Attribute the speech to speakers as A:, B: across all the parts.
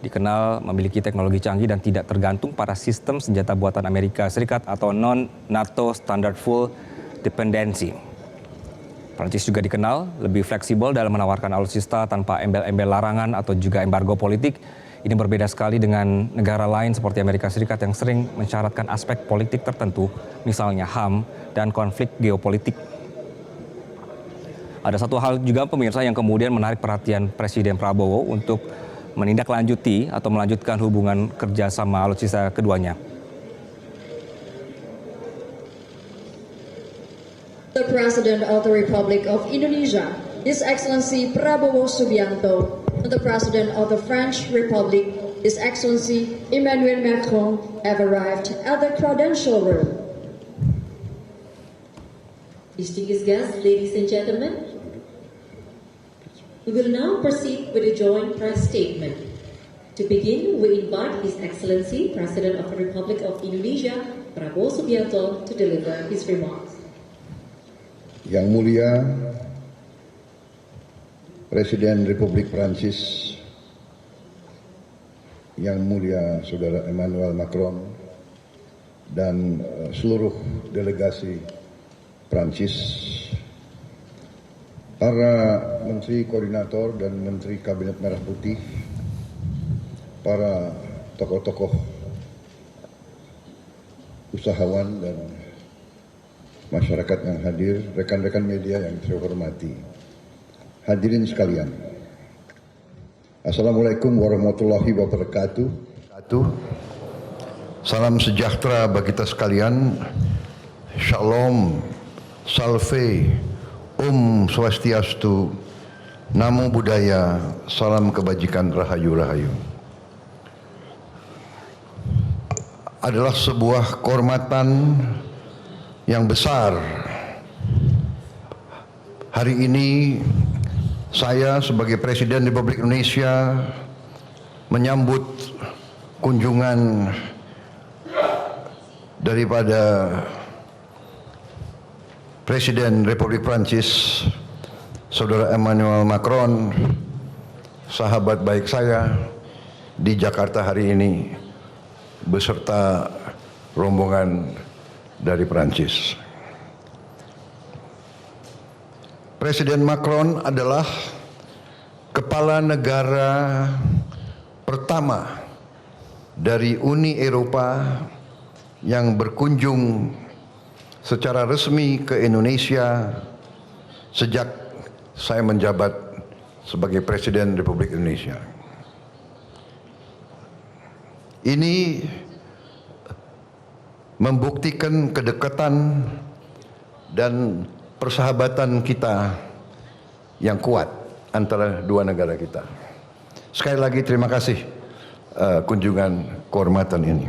A: dikenal memiliki teknologi canggih dan tidak tergantung pada sistem senjata buatan Amerika Serikat atau non-NATO Standard Full Dependency. Prancis juga dikenal lebih fleksibel dalam menawarkan alutsista tanpa embel-embel larangan atau juga embargo politik. Ini berbeda sekali dengan negara lain seperti Amerika Serikat yang sering mensyaratkan aspek politik tertentu, misalnya HAM dan konflik geopolitik. Ada satu hal juga pemirsa yang kemudian menarik perhatian Presiden Prabowo untuk menindaklanjuti atau melanjutkan hubungan kerjasama alutsista keduanya.
B: The President of the Republic of Indonesia, His Excellency Prabowo Subianto, and the President of the French Republic, His Excellency Emmanuel Macron, have arrived at the Credential Room.
C: Distinguished guests, ladies and gentlemen, we will now proceed with a joint press statement. To begin, we invite His Excellency President of the Republic of Indonesia, Prabowo Subianto, to deliver his remarks.
D: Yang mulia Presiden Republik Prancis, Yang mulia Saudara Emmanuel Macron, dan seluruh delegasi Prancis, para Menteri Koordinator dan Menteri Kabinet Merah Putih, para tokoh-tokoh usahawan dan masyarakat yang hadir, rekan-rekan media yang saya hormati, hadirin sekalian. Assalamualaikum warahmatullahi wabarakatuh. Salam sejahtera bagi kita sekalian. Shalom, salve, swastiastu, namo buddhaya, salam kebajikan, rahayu-rahayu. Adalah sebuah kehormatan yang besar. Hari ini saya sebagai Presiden Republik Indonesia menyambut kunjungan daripada Presiden Republik Prancis, Saudara Emmanuel Macron, sahabat baik saya di Jakarta hari ini beserta rombongan dari Prancis. Presiden Macron adalah kepala negara pertama dari Uni Eropa yang berkunjung secara resmi ke Indonesia sejak saya menjabat sebagai Presiden Republik Indonesia. Ini membuktikan kedekatan dan persahabatan kita yang kuat antara dua negara kita. Sekali lagi terima kasih kunjungan kehormatan ini.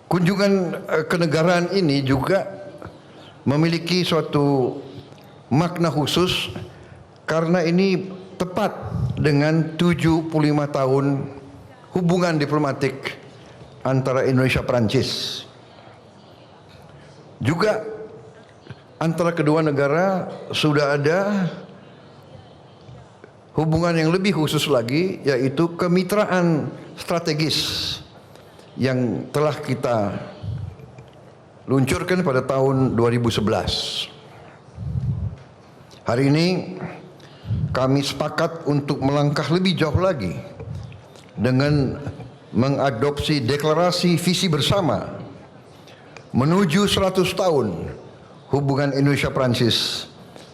D: Kunjungan kenegaraan ini juga memiliki suatu makna khusus karena ini tepat dengan 75 tahun hubungan diplomatik antara Indonesia Prancis. Juga antara kedua negara sudah ada hubungan yang lebih khusus lagi, yaitu kemitraan strategis yang telah kita luncurkan pada tahun 2011. Hari ini kami sepakat untuk melangkah lebih jauh lagi dengan mengadopsi deklarasi visi bersama menuju 100 tahun hubungan Indonesia-Prancis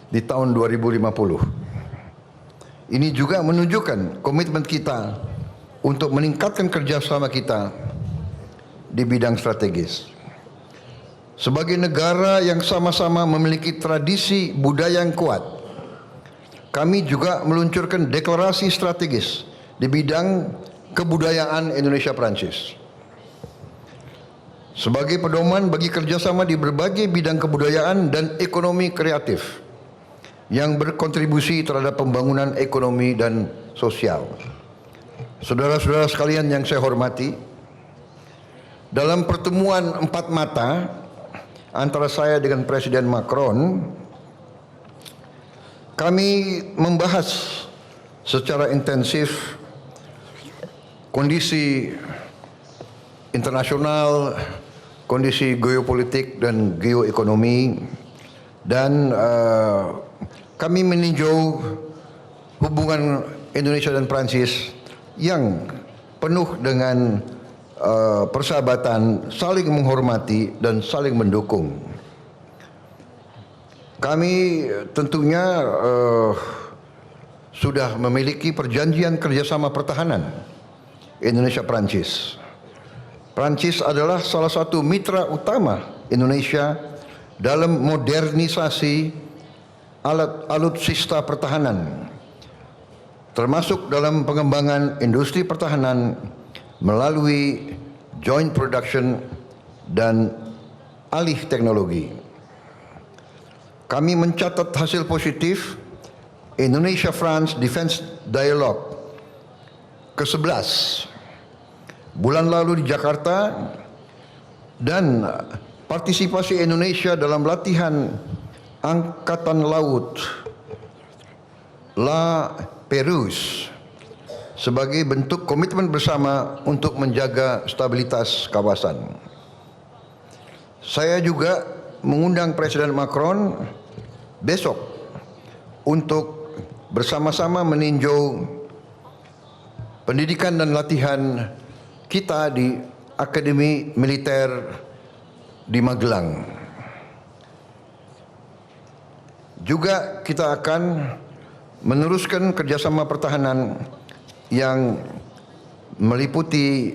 D: di tahun 2050. Ini juga menunjukkan komitmen kita untuk meningkatkan kerjasama kita di bidang strategis. Sebagai negara yang sama-sama memiliki tradisi budaya yang kuat, kami juga meluncurkan deklarasi strategis di bidang kebudayaan Indonesia-Prancis. Sebagai pedoman bagi kerjasama di berbagai bidang kebudayaan dan ekonomi kreatif yang berkontribusi terhadap pembangunan ekonomi dan sosial. Saudara-saudara sekalian yang saya hormati, dalam pertemuan empat mata antara saya dengan Presiden Macron, kami membahas secara intensif kondisi internasional, kondisi geopolitik dan geoekonomi, dan kami meninjau hubungan Indonesia dan Prancis yang penuh dengan persahabatan, saling menghormati dan saling mendukung. Kami tentunya sudah memiliki perjanjian kerjasama pertahanan Indonesia-Prancis. Prancis adalah salah satu mitra utama Indonesia dalam modernisasi alutsista pertahanan, termasuk dalam pengembangan industri pertahanan melalui joint production dan alih teknologi. Kami mencatat hasil positif Indonesia-France Defense Dialogue ke-11 bulan lalu di Jakarta, dan partisipasi Indonesia dalam latihan Angkatan Laut La Pérouse sebagai bentuk komitmen bersama untuk menjaga stabilitas kawasan. Saya juga mengundang Presiden Macron besok untuk bersama-sama meninjau pendidikan dan latihan kita di Akademi Militer di Magelang. Juga kita akan meneruskan kerjasama pertahanan yang meliputi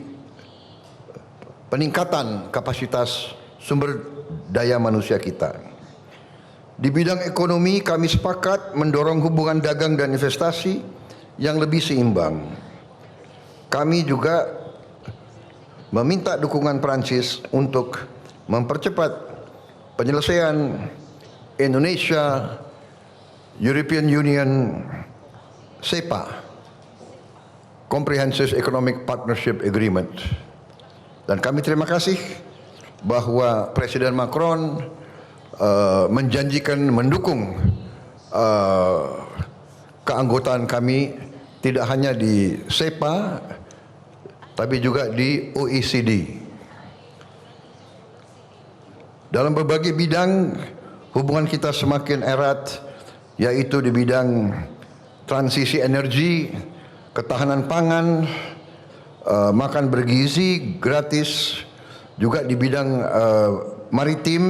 D: peningkatan kapasitas sumber daya manusia kita. Di bidang ekonomi, kami sepakat mendorong hubungan dagang dan investasi yang lebih seimbang. Kami juga meminta dukungan Prancis untuk mempercepat penyelesaian Indonesia European Union CEPA, Comprehensive Economic Partnership Agreement. Dan kami terima kasih bahwa Presiden Macron menjanjikan mendukung keanggotaan kami tidak hanya di CEPA tapi juga di OECD. Dalam berbagai bidang hubungan kita semakin erat, yaitu di bidang transisi energi, ketahanan pangan, makan bergizi gratis, juga di bidang maritim.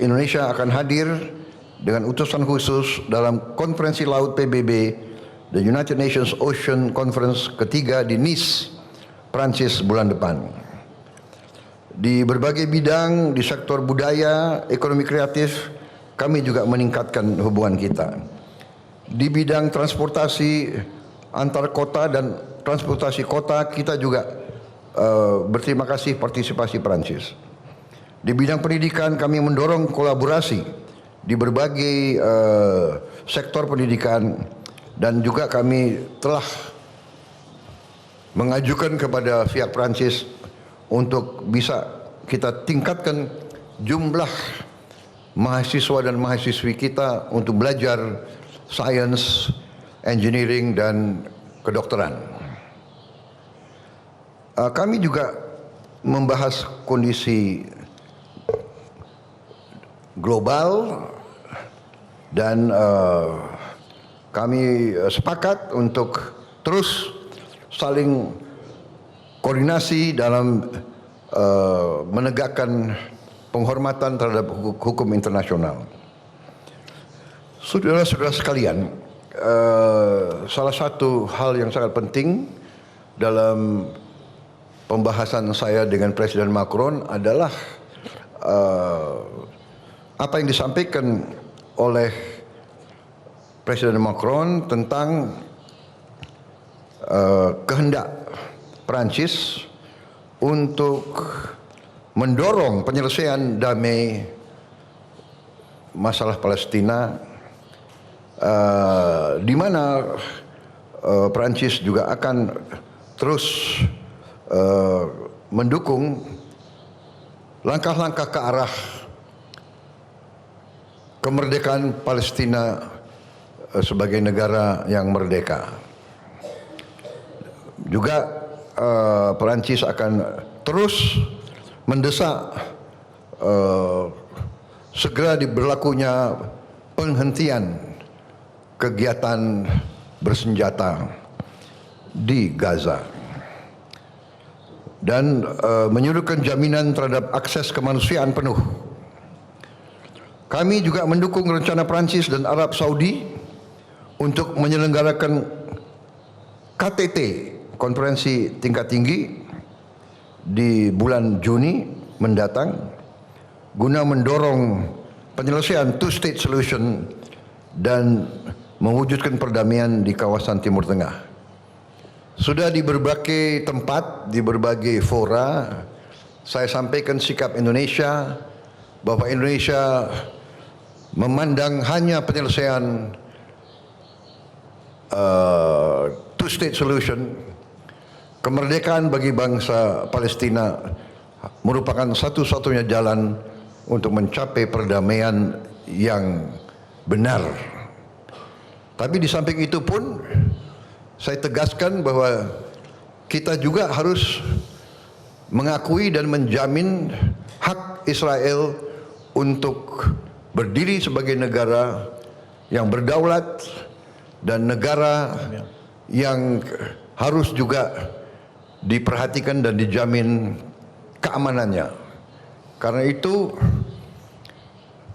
D: Indonesia akan hadir dengan utusan khusus dalam konferensi laut PBB, the United Nations Ocean Conference ketiga di Nice, Prancis bulan depan. Di berbagai bidang, di sektor budaya, ekonomi kreatif, kami juga meningkatkan hubungan kita. Di bidang transportasi antar kota dan transportasi kota, kita juga berterima kasih partisipasi Prancis. Di bidang pendidikan, kami mendorong kolaborasi di berbagai sektor pendidikan, dan juga kami telah mengajukan kepada pihak Prancis untuk bisa kita tingkatkan jumlah mahasiswa dan mahasiswi kita untuk belajar sains, engineering, dan kedokteran. Kami juga membahas kondisi global dan kami sepakat untuk terus saling koordinasi dalam menegakkan penghormatan terhadap hukum internasional. Saudara-saudara sekalian, salah satu hal yang sangat penting dalam pembahasan saya dengan Presiden Macron adalah apa yang disampaikan oleh Presiden Macron tentang kehendak Prancis untuk mendorong penyelesaian damai masalah Palestina, di mana Prancis juga akan terus mendukung langkah-langkah ke arah kemerdekaan Palestina sebagai negara yang merdeka. Juga Perancis akan terus mendesak segera diberlakunya penghentian kegiatan bersenjata di Gaza dan menyuruhkan jaminan terhadap akses kemanusiaan penuh. Kami juga mendukung rencana Perancis dan Arab Saudi untuk menyelenggarakan KTT, konferensi tingkat tinggi, di bulan Juni mendatang guna mendorong penyelesaian two-state solution dan mewujudkan perdamaian di kawasan Timur Tengah. Sudah di berbagai tempat, di berbagai fora, saya sampaikan sikap Indonesia bahwa Indonesia memandang hanya penyelesaian two-state solution, kemerdekaan bagi bangsa Palestina merupakan satu-satunya jalan untuk mencapai perdamaian yang benar. Tapi di samping itu pun saya tegaskan bahwa kita juga harus mengakui dan menjamin hak Israel untuk berdiri sebagai negara yang berdaulat dan negara yang harus juga diperhatikan dan dijamin keamanannya. Karena itu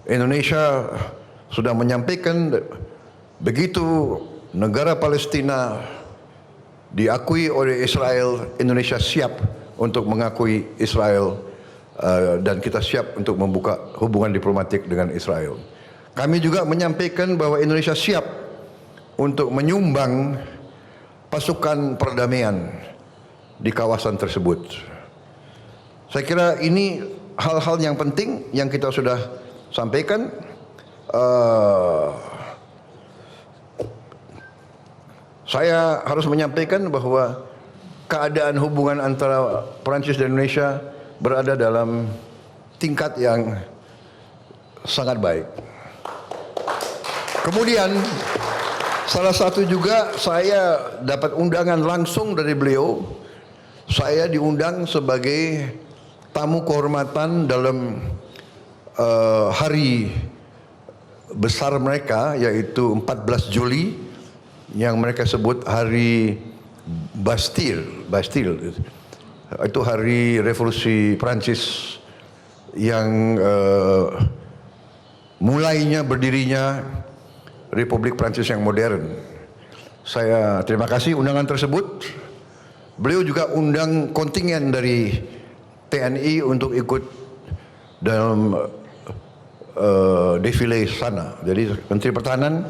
D: Indonesia sudah menyampaikan begitu negara Palestina diakui oleh Israel, Indonesia siap untuk mengakui Israel dan kita siap untuk membuka hubungan diplomatik dengan Israel. Kami juga menyampaikan bahwa Indonesia siap untuk menyumbang pasukan perdamaian di kawasan tersebut. Saya kira ini hal-hal yang penting yang kita sudah sampaikan. Saya harus menyampaikan bahwa keadaan hubungan antara Perancis dan Indonesia berada dalam tingkat yang sangat baik. Kemudian salah satu juga saya dapat undangan langsung dari beliau. Saya diundang sebagai tamu kehormatan dalam hari besar mereka, yaitu 14 Juli yang mereka sebut hari Bastille. Itu hari revolusi Prancis yang mulainya berdirinya Republik Prancis yang modern. Saya terima kasih undangan tersebut. Beliau juga undang kontingen dari TNI untuk ikut dalam defile sana. Jadi Menteri Pertahanan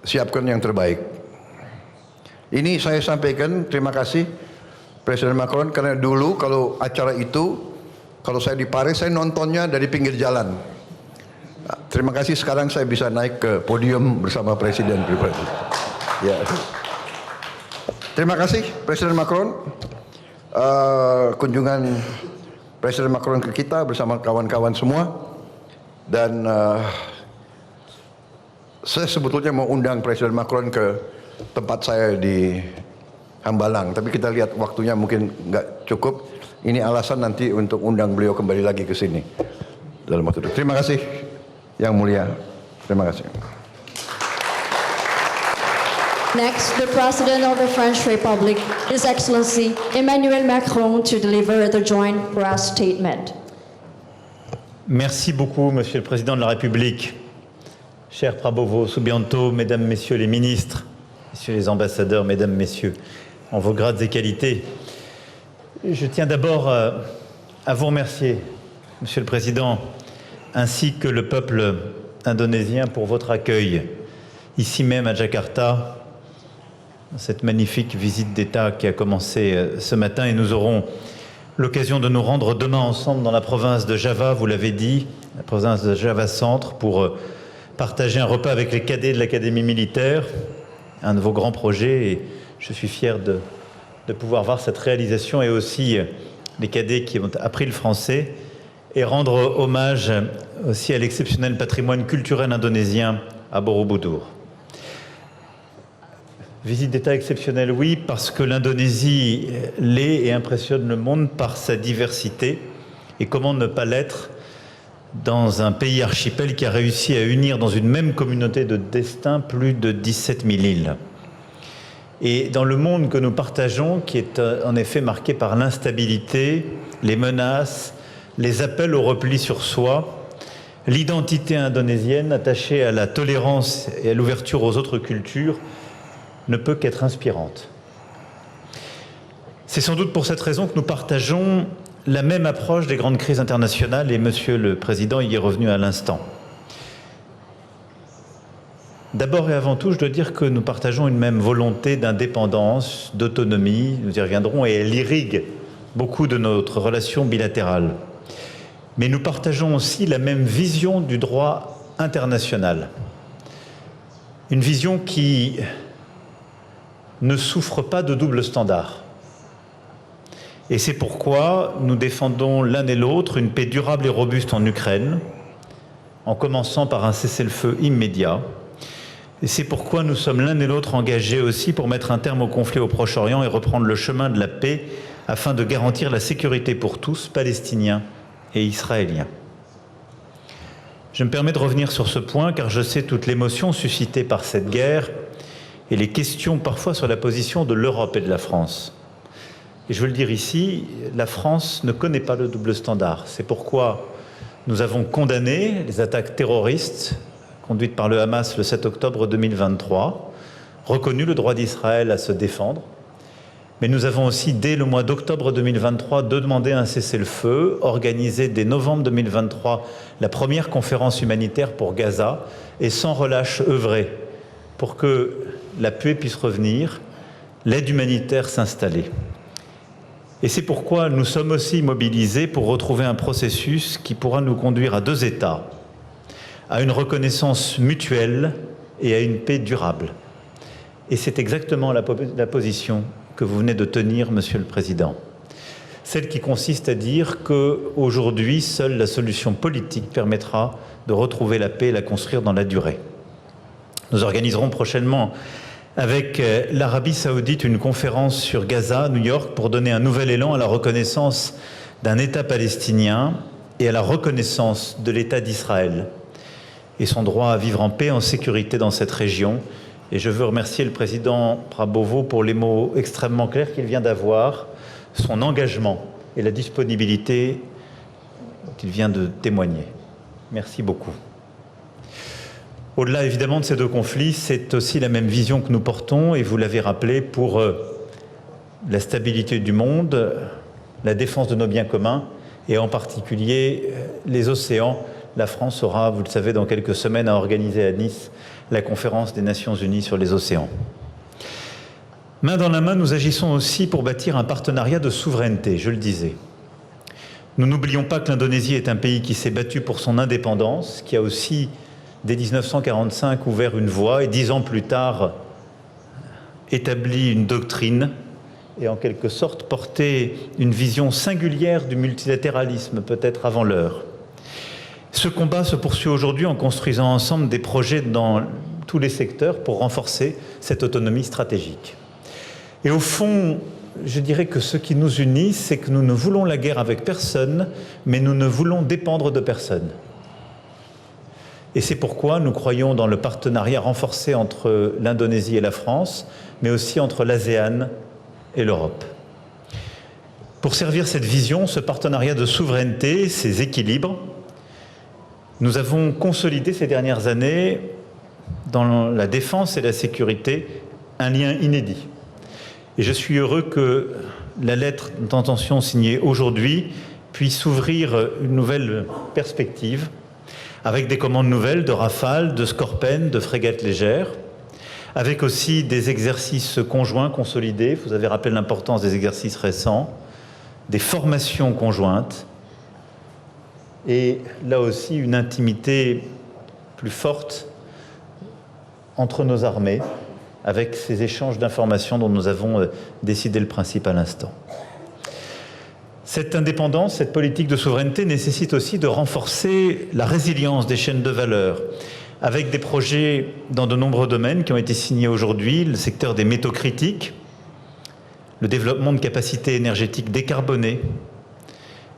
D: siapkan yang terbaik. Ini saya sampaikan terima kasih Presiden Macron, karena dulu kalau acara itu, kalau saya di Paris, saya nontonnya dari pinggir jalan. Nah, terima kasih sekarang saya bisa naik ke podium bersama Presiden pribadi. Ya. Terima kasih Presiden Macron. Kunjungan Presiden Macron ke kita bersama kawan-kawan semua. Dan saya sebetulnya mau undang Presiden Macron ke tempat saya di Hambalang, tapi kita lihat waktunya mungkin nggak cukup. Ini alasan nanti untuk undang beliau kembali lagi ke sini dalam waktu itu. Terima kasih Yang Mulia. Terima kasih.
B: Next, the President of the French Republic, His Excellency Emmanuel Macron, to deliver the joint press statement.
E: Merci beaucoup, Monsieur le Président de la République. Cher Prabowo Subianto, Mesdames, Messieurs les ministres, Messieurs les ambassadeurs, Mesdames, Messieurs, en vos grades et qualités, je tiens d'abord à vous remercier, Monsieur le Président, ainsi que le peuple indonésien pour votre accueil, ici même à Jakarta, cette magnifique visite d'État qui a commencé ce matin, et nous aurons l'occasion de nous rendre demain ensemble dans la province de Java, vous l'avez dit, la province de Java Centre, pour partager un repas avec les cadets de l'Académie militaire, un de vos grands projets, et je suis fier de pouvoir voir cette réalisation, et aussi les cadets qui ont appris le français, et rendre hommage aussi à l'exceptionnel patrimoine culturel indonésien à Borobudur. Visite d'État exceptionnelle, oui, parce que l'Indonésie l'est et impressionne le monde par sa diversité. Et comment ne pas l'être dans un pays archipel qui a réussi à unir dans une même communauté de destin plus de 17 000 îles. Et dans le monde que nous partageons, qui est en effet marqué par l'instabilité, les menaces, les appels au repli sur soi, l'identité indonésienne attachée à la tolérance et à l'ouverture aux autres cultures ne peut qu'être inspirante. C'est sans doute pour cette raison que nous partageons la même approche des grandes crises internationales, et Monsieur le Président y est revenu à l'instant. D'abord et avant tout, je dois dire que nous partageons une même volonté d'indépendance, d'autonomie, nous y reviendrons, et elle irrigue beaucoup de notre relation bilatérale. Mais nous partageons aussi la même vision du droit international. Une vision qui ne souffre pas de double standard. Et c'est pourquoi nous défendons l'un et l'autre une paix durable et robuste en Ukraine, en commençant par un cessez-le-feu immédiat. Et c'est pourquoi nous sommes l'un et l'autre engagés aussi pour mettre un terme au conflit au Proche-Orient et reprendre le chemin de la paix afin de garantir la sécurité pour tous, Palestiniens et Israéliens. Je me permets de revenir sur ce point car je sais toute l'émotion suscitée par cette guerre et les questions parfois sur la position de l'Europe et de la France. Et je veux le dire ici, la France ne connaît pas le double standard. C'est pourquoi nous avons condamné les attaques terroristes conduites par le Hamas le 7 octobre 2023, reconnu le droit d'Israël à se défendre. Mais nous avons aussi, dès le mois d'octobre 2023, demandé un cessez-le-feu, organisé dès novembre 2023 la première conférence humanitaire pour Gaza et sans relâche œuvré pour que la paix puisse revenir, l'aide humanitaire s'installer. Et c'est pourquoi nous sommes aussi mobilisés pour retrouver un processus qui pourra nous conduire à deux États, à une reconnaissance mutuelle et à une paix durable. Et c'est exactement la position que vous venez de tenir, Monsieur le Président. Celle qui consiste à dire qu'aujourd'hui, seule la solution politique permettra de retrouver la paix et la construire dans la durée. Nous organiserons prochainement avec l'Arabie Saoudite une conférence sur Gaza à New York pour donner un nouvel élan à la reconnaissance d'un État palestinien et à la reconnaissance de l'État d'Israël et son droit à vivre en paix et en sécurité dans cette région. Et je veux remercier le président Prabowo pour les mots extrêmement clairs qu'il vient d'avoir, son engagement et la disponibilité qu'il vient de témoigner. Merci beaucoup. Au-delà évidemment de ces deux conflits, c'est aussi la même vision que nous portons, et vous l'avez rappelé, pour la stabilité du monde, la défense de nos biens communs, et en particulier les océans. La France aura, vous le savez, dans quelques semaines à organiser à Nice la conférence des Nations Unies sur les océans. Main dans la main, nous agissons aussi pour bâtir un partenariat de souveraineté, je le disais. Nous n'oublions pas que l'Indonésie est un pays qui s'est battu pour son indépendance, qui a aussi, dès 1945, ouvert une voie et 10 ans plus tard, établi une doctrine et en quelque sorte porté une vision singulière du multilatéralisme, peut-être avant l'heure. Ce combat se poursuit aujourd'hui en construisant ensemble des projets dans tous les secteurs pour renforcer cette autonomie stratégique. Et au fond, je dirais que ce qui nous unit, c'est que nous ne voulons la guerre avec personne, mais nous ne voulons dépendre de personne. Et c'est pourquoi nous croyons dans le partenariat renforcé entre l'Indonésie et la France, mais aussi entre l'ASEAN et l'Europe. Pour servir cette vision, ce partenariat de souveraineté, ces équilibres, nous avons consolidé ces dernières années, dans la défense et la sécurité, un lien inédit. Et je suis heureux que la lettre d'intention signée aujourd'hui puisse ouvrir une nouvelle perspective, avec des commandes nouvelles de Rafale, de Skorpen, de frégates légères, avec aussi des exercices conjoints consolidés. Vous avez rappelé l'importance des exercices récents, des formations conjointes, et là aussi une intimité plus forte entre nos armées, avec ces échanges d'informations dont nous avons décidé le principe à l'instant. Cette indépendance, cette politique de souveraineté nécessite aussi de renforcer la résilience des chaînes de valeur, avec des projets dans de nombreux domaines qui ont été signés aujourd'hui, le secteur des métaux critiques, le développement de capacités énergétiques décarbonées,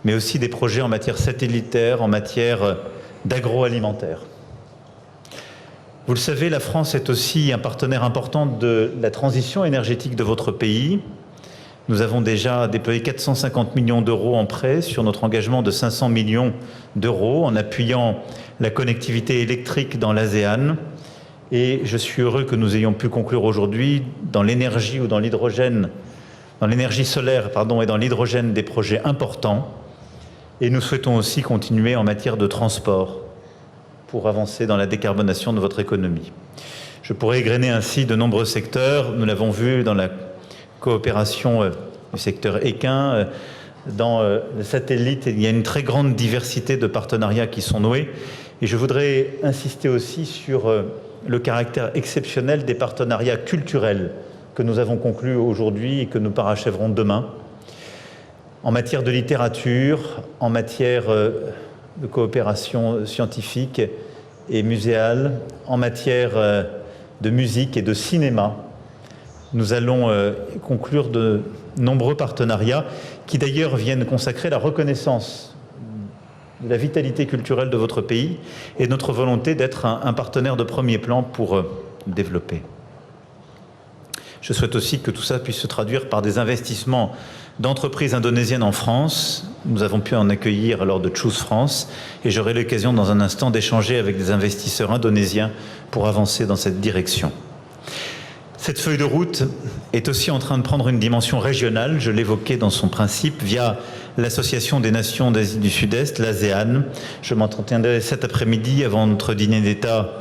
E: mais aussi des projets en matière satellitaire, en matière d'agroalimentaire. Vous le savez, la France est aussi un partenaire important de la transition énergétique de votre pays. Nous avons déjà déployé 450 millions d'euros en prêts sur notre engagement de 500 millions d'euros en appuyant la connectivité électrique dans l'ASEAN. Et je suis heureux que nous ayons pu conclure aujourd'hui dans l'énergie ou dans l'hydrogène, dans l'énergie solaire, et dans l'hydrogène des projets importants. Et nous souhaitons aussi continuer en matière de transport pour avancer dans la décarbonation de votre économie. Je pourrais égrener ainsi de nombreux secteurs. Nous l'avons vu dans la coopération du secteur équin, dans le satellite, il y a une très grande diversité de partenariats qui sont noués. Et je voudrais insister aussi sur le caractère exceptionnel des partenariats culturels que nous avons conclus aujourd'hui et que nous parachèverons demain, en matière de littérature, en matière de coopération scientifique et muséale, en matière de musique et de cinéma. Nous allons conclure de nombreux partenariats qui d'ailleurs viennent consacrer la reconnaissance de la vitalité culturelle de votre pays et notre volonté d'être un partenaire de premier plan pour développer. Je souhaite aussi que tout ça puisse se traduire par des investissements d'entreprises indonésiennes en France. Nous avons pu en accueillir lors de Choose France et j'aurai l'occasion dans un instant d'échanger avec des investisseurs indonésiens pour avancer dans cette direction. Cette feuille de route est aussi en train de prendre une dimension régionale, je l'évoquais dans son principe, via l'Association des Nations d'Asie du Sud-Est, l'ASEAN. Je m'entretiendrai cet après-midi avant notre dîner d'État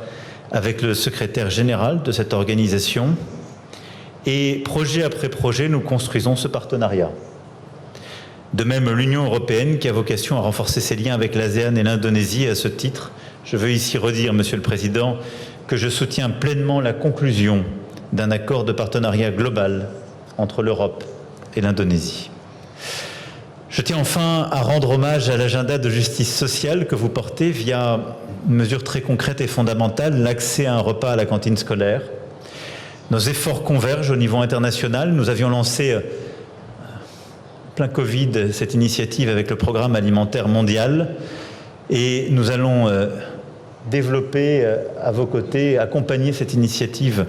E: avec le secrétaire général de cette organisation. Et projet après projet, nous construisons ce partenariat. De même, l'Union européenne, qui a vocation à renforcer ses liens avec l'ASEAN et l'Indonésie. À ce titre, je veux ici redire, Monsieur le Président, que je soutiens pleinement la conclusion d'un accord de partenariat global entre l'Europe et l'Indonésie. Je tiens enfin à rendre hommage à l'agenda de justice sociale que vous portez via une mesure très concrète et fondamentale, l'accès à un repas à la cantine scolaire. Nos efforts convergent au niveau international. Nous avions lancé, plein Covid, cette initiative avec le Programme alimentaire mondial et nous allons développer à vos côtés, accompagner cette initiative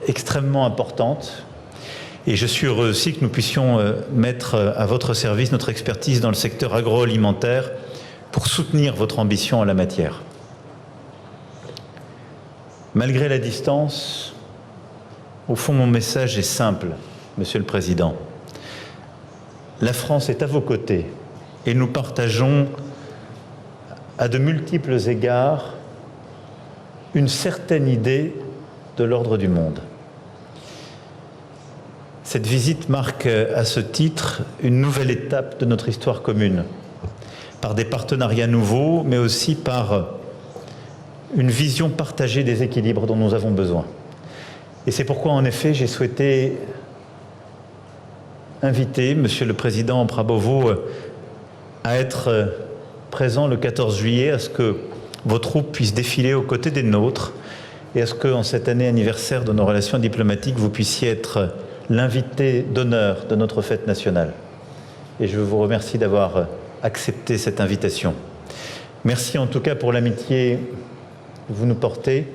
E: extrêmement importante. Et je suis heureux aussi que nous puissions mettre à votre service notre expertise dans le secteur agroalimentaire pour soutenir votre ambition en la matière. Malgré la distance, au fond, mon message est simple, Monsieur le Président. La France est à vos côtés et nous partageons à de multiples égards une certaine idée de l'ordre du monde. Cette visite marque à ce titre une nouvelle étape de notre histoire commune, par des partenariats nouveaux, mais aussi par une vision partagée des équilibres dont nous avons besoin. Et c'est pourquoi, en effet, j'ai souhaité inviter Monsieur le Président Prabowo à être présent le 14 juillet, à ce que vos troupes puissent défiler aux côtés des nôtres et à ce qu'en cette année anniversaire de nos relations diplomatiques, vous puissiez être l'invité d'honneur de notre fête nationale. Et je vous remercie d'avoir accepté cette invitation. Merci en tout cas pour l'amitié que vous nous portez.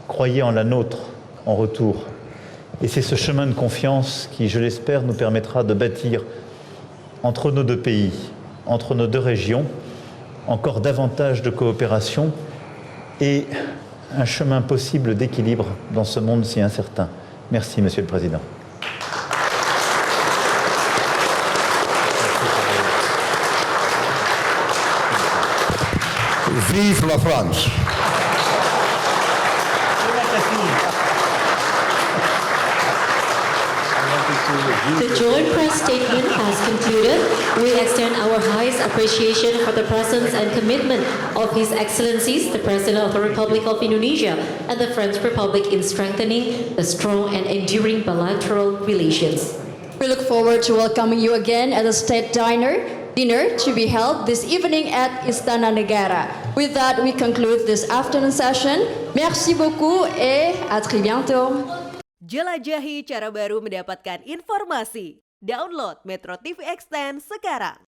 E: Croyez en la nôtre en retour. Et c'est ce chemin de confiance qui, je l'espère, nous permettra de bâtir entre nos deux pays, entre nos deux régions, encore davantage de coopération et un chemin possible d'équilibre dans ce monde si incertain. Merci, Monsieur le Président.
D: Vive la France!
C: The joint press statement has concluded. We extend our highest appreciation for the presence and commitment of His Excellencies, the President of the Republic of Indonesia and the French Republic in strengthening the strong and enduring bilateral relations.
B: We look forward to welcoming you again at the State Diner dinner to be held this evening at Istana Negara. With that, we conclude this afternoon session. Merci beaucoup et à très bientôt.
F: Jelajahi cara baru mendapatkan informasi. Download Metro TV Extend sekarang.